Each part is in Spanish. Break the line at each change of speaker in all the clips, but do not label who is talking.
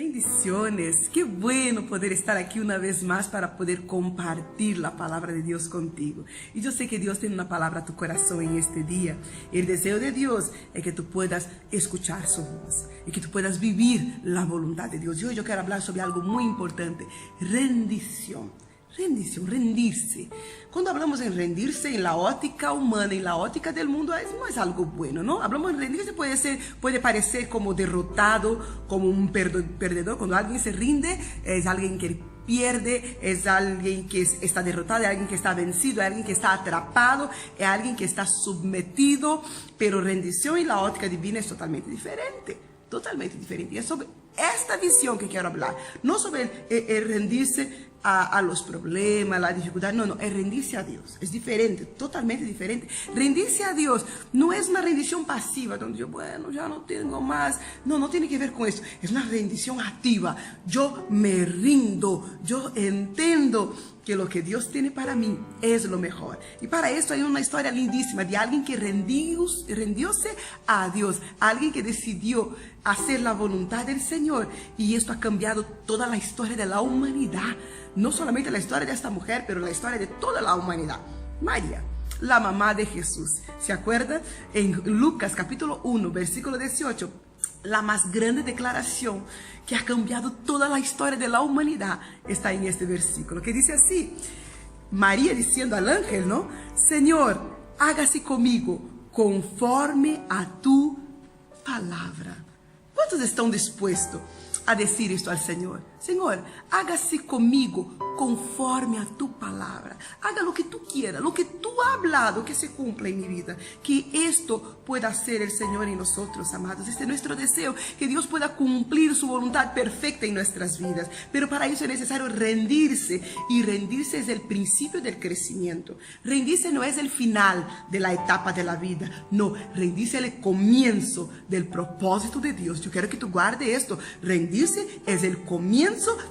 Bendiciones, qué bueno poder estar aquí una vez más para poder compartir la palabra de Dios contigo. Y yo sé que Dios tiene una palabra a tu corazón en este día. El deseo de Dios es que tú puedas escuchar su voz y que tú puedas vivir la voluntad de Dios. Y hoy yo quiero hablar sobre algo muy importante: rendición. Rendición, rendirse. Cuando hablamos en rendirse en la óptica humana, en la óptica del mundo, no es algo bueno, ¿no? Hablamos en rendirse, puede parecer como derrotado, como un perdedor. Cuando alguien se rinde, es alguien que pierde, es alguien que está derrotado, es alguien que está vencido, es alguien que está atrapado, es alguien que está sometido. Pero rendición en la óptica divina es totalmente diferente. Totalmente diferente. Y es sobre esta visión que quiero hablar. No sobre el rendirse a los problemas, la dificultad. No, es rendirse a Dios. Es diferente, totalmente diferente. Rendirse a Dios no es una rendición pasiva, donde yo, bueno, ya no tengo más. No tiene que ver con eso. Es una rendición activa. Yo me rindo, yo entiendo que lo que Dios tiene para mí es lo mejor. Y para esto hay una historia lindísima de alguien que rendióse a Dios, alguien que decidió hacer la voluntad del Señor. Y esto ha cambiado toda la historia de la humanidad. No solamente la historia de esta mujer, pero la historia de toda la humanidad. María, la mamá de Jesús. ¿Se acuerda? En Lucas capítulo 1, versículo 18. La más grande declaración que ha cambiado toda la historia de la humanidad está en este versículo, que dice así: María diciendo al ángel, ¿no? Señor, hágase conmigo conforme a tu palabra. ¿Cuántos están dispuestos a decir esto al Señor? Señor, hágase conmigo conforme a tu palabra. Haga lo que tú quieras, lo que tú has hablado, que se cumpla en mi vida. Que esto pueda hacer el Señor en nosotros, amados. Este es nuestro deseo, que Dios pueda cumplir su voluntad perfecta en nuestras vidas. Pero para eso es necesario rendirse. Y rendirse es el principio del crecimiento. Rendirse no es el final de la etapa de la vida. No, rendirse es el comienzo del propósito de Dios. Yo quiero que tú guardes esto. Rendirse es el comienzo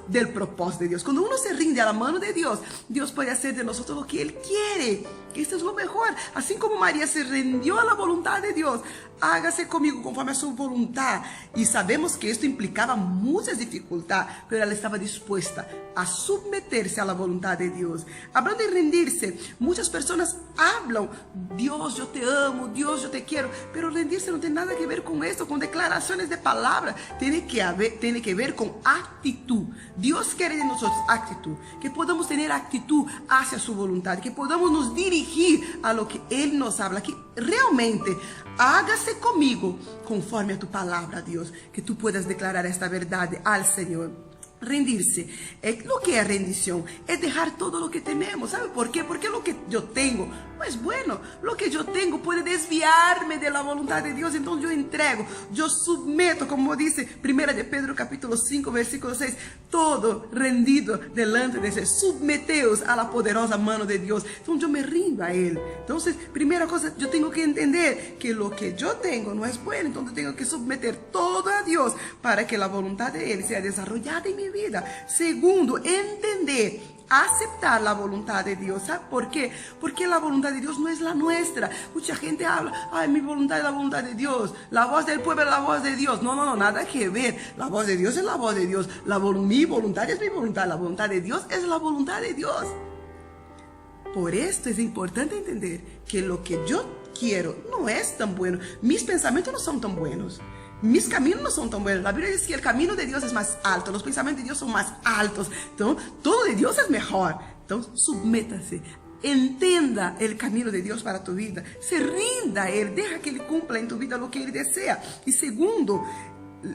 del propósito de Dios. Cuando uno se rinde a la mano de Dios, Dios puede hacer de nosotros lo que Él quiere. Esto es lo mejor. Así como María se rindió a la voluntad de Dios, hágase conmigo conforme a su voluntad. Y sabemos que esto implicaba muchas dificultades, pero ella estaba dispuesta a someterse a la voluntad de Dios. Hablando de rendirse, muchas personas hablan: Dios, yo te amo, Dios, yo te quiero. Pero rendirse no tiene nada que ver con esto, con declaraciones de palabra. Tiene que ver con actitud. Dios quiere de nosotros actitud, que podamos tener actitud hacia su voluntad, que podamos nos dirigir a lo que Él nos habla, que realmente hágase conmigo conforme a tu palabra, Dios, que tú puedas declarar esta verdad al Señor. Rendirse, lo que es rendición es dejar todo lo que tenemos. ¿Sabe por qué? Porque lo que yo tengo no es bueno. Lo que yo tengo puede desviarme de la voluntad de Dios. Entonces yo entrego, yo someto, como dice 1 de Pedro capítulo 5 versículo 6, todo rendido delante de Él, submeteos a la poderosa mano de Dios. Entonces yo me rindo a Él. Entonces, primera cosa, yo tengo que entender que lo que yo tengo no es bueno. Entonces tengo que someter todo a Dios para que la voluntad de Él sea desarrollada en mi vida. Segundo, entender, aceptar la voluntad de Dios. ¿Sabe por qué? Porque la voluntad de Dios no es la nuestra. Mucha gente habla: ay, mi voluntad es la voluntad de Dios, la voz del pueblo es la voz de Dios. No, nada que ver. La voz de Dios es la voz de Dios. Mi voluntad es mi voluntad. La voluntad de Dios es la voluntad de Dios. Por esto es importante entender que lo que yo quiero no es tan bueno. Mis pensamientos no son tan buenos. Mis caminos no son tan buenos. La Biblia dice que el camino de Dios es más alto, los pensamientos de Dios son más altos. Entonces, todo de Dios es mejor. Entonces, submétase. Entienda el camino de Dios para tu vida. Se rinda a Él. Deja que Él cumpla en tu vida lo que Él desea. Y segundo,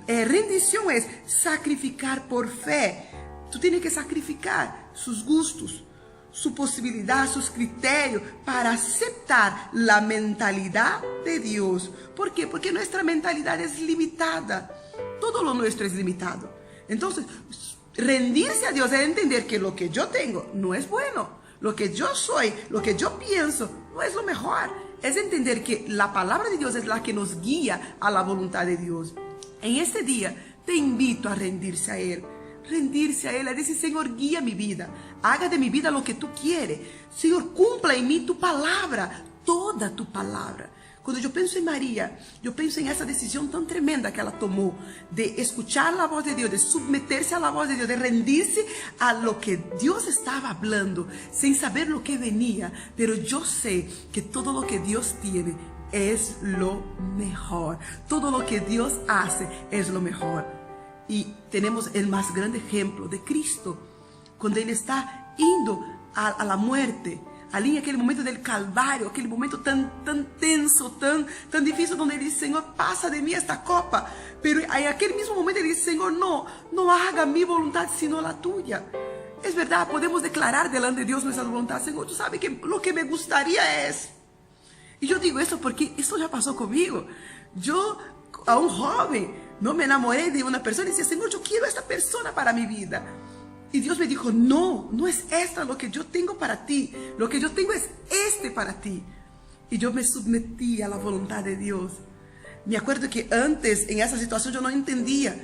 rendición es sacrificar por fe. Tú tienes que sacrificar sus gustos, su posibilidad, sus criterios, para aceptar la mentalidad de Dios. ¿Por qué? Porque nuestra mentalidad es limitada. Todo lo nuestro es limitado. Entonces, rendirse a Dios es entender que lo que yo tengo no es bueno. Lo que yo soy, lo que yo pienso, no es lo mejor. Es entender que la palabra de Dios es la que nos guía a la voluntad de Dios. En este día, te invito a rendirse a Él. Rendirse a Él, a decir: Señor, guía mi vida, haga de mi vida lo que tú quieres. Señor, cumpla en mí tu palabra, toda tu palabra. Cuando yo pienso en María, yo pienso en esa decisión tan tremenda que ella tomó de escuchar la voz de Dios, de someterse a la voz de Dios, de rendirse a lo que Dios estaba hablando, sin saber lo que venía. Pero yo sé que todo lo que Dios tiene es lo mejor. Todo lo que Dios hace es lo mejor. Y tenemos el más grande ejemplo de Cristo, cuando Él está yendo a la muerte, ali aquele momento del Calvário, aquele momento tan tenso, tan difícil, donde Ele dice: Senhor, pasa de mí esta copa. Pero en aquel mismo momento Ele dice: Senhor, no haga mi voluntad sino la tuya. Es verdad, podemos declarar delante de Dios nuestra voluntad. Senhor, tú sabes que lo que me gustaría es... Y yo digo eso porque esto ya pasó conmigo. Yo, a un joven, no me enamoré de una persona y decía: Senhor, yo quiero a esta persona para mi vida. Y Dios me dijo: no es esta lo que yo tengo para ti. Lo que yo tengo es este para ti. Y yo me sometí a la voluntad de Dios. Me acuerdo que antes, en esa situación, yo no entendía.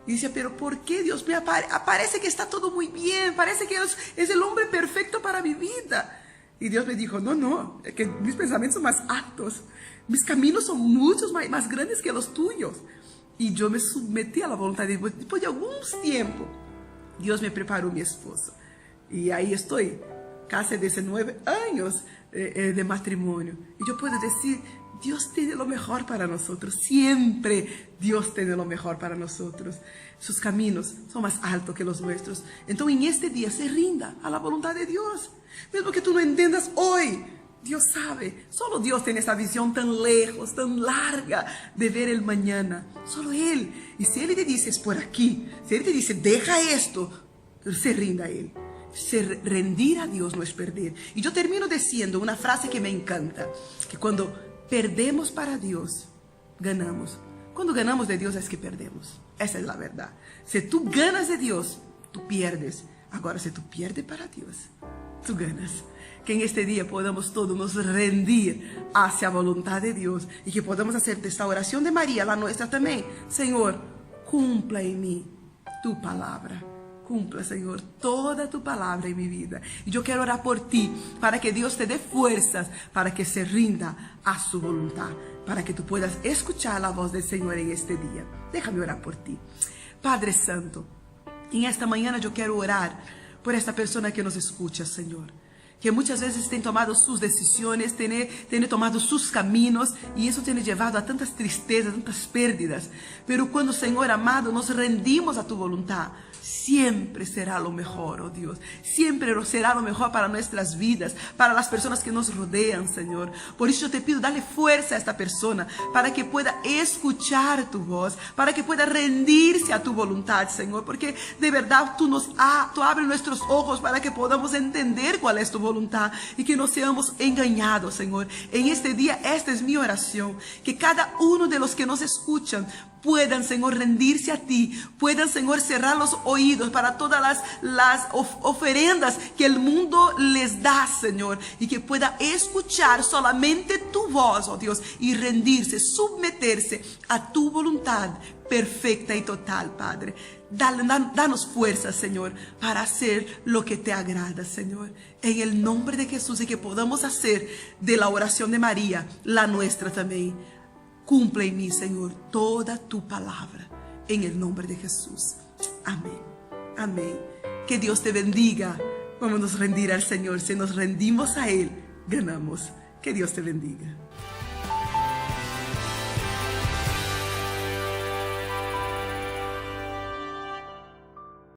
Y decía: pero ¿por qué Dios me parece que está todo muy bien? Parece que es el hombre perfecto para mi vida. Y Dios me dijo: no, es que mis pensamientos son más altos. Mis caminos son muchos más grandes que los tuyos. Y yo me sometí a la voluntad de Dios. Después de algunos tiempos, Dios me preparó mi esposo. Y ahí estoy, casi 19 años de matrimonio. Y yo puedo decir: Dios tiene lo mejor para nosotros. Siempre Dios tiene lo mejor para nosotros. Sus caminos son más altos que los nuestros. Entonces en este día se rinda a la voluntad de Dios. Mesmo que tú no entiendas hoy, Dios sabe. Solo Dios tiene esa visión tan lejos, tan larga de ver el mañana. Solo Él. Y si Él te dice: es por aquí. Si Él te dice: deja esto, se rinda a Él. Rendir a Dios no es perder. Y yo termino diciendo una frase que me encanta: que cuando perdemos para Dios, ganamos. Cuando ganamos de Dios es que perdemos. Esa es la verdad. Si tú ganas de Dios, tú pierdes. Ahora, si tú pierdes para Dios, tú ganas. Que en este día podamos todos nos rendir hacia la voluntad de Dios y que podamos hacer de esta oración de María, la nuestra también: Señor, cumpla en mí tu palabra. Cumpla, Señor, toda tu palabra en mi vida. Y yo quiero orar por ti, para que Dios te dé fuerzas, para que se rinda a su voluntad, para que tú puedas escuchar la voz del Señor en este día. Déjame orar por ti. Padre Santo, en esta mañana yo quiero orar por esta persona que nos escucha, Señor, que muchas veces tiene tomado sus decisiones, tiene tomado sus caminos, y eso tiene llevado a tantas tristezas, tantas pérdidas. Pero cuando, Señor amado, nos rendimos a tu voluntad, siempre será lo mejor, oh Dios. Siempre será lo mejor para nuestras vidas, para las personas que nos rodean, Señor. Por eso yo te pido, dale fuerza a esta persona, para que pueda escuchar tu voz, para que pueda rendirse a tu voluntad, Señor. Porque de verdad tú abres nuestros ojos para que podamos entender cuál es tu voluntad y que no seamos engañados, Señor. En este día, esta es mi oración, que cada uno de los que nos escuchan puedan, Señor, rendirse a ti, puedan, Señor, cerrar los oídos para todas las ofrendas que el mundo les da, Señor, y que pueda escuchar solamente tu voz, oh Dios, y rendirse, someterse a tu voluntad perfecta y total, Padre. Danos fuerza, Señor, para hacer lo que te agrada, Señor, en el nombre de Jesús, y que podamos hacer de la oración de María la nuestra también. Cumple en mí, Señor, toda tu palabra, en el nombre de Jesús. Amén. Amén. Que Dios te bendiga. Vamos a rendir al Señor. Si nos rendimos a Él, ganamos. Que Dios te bendiga.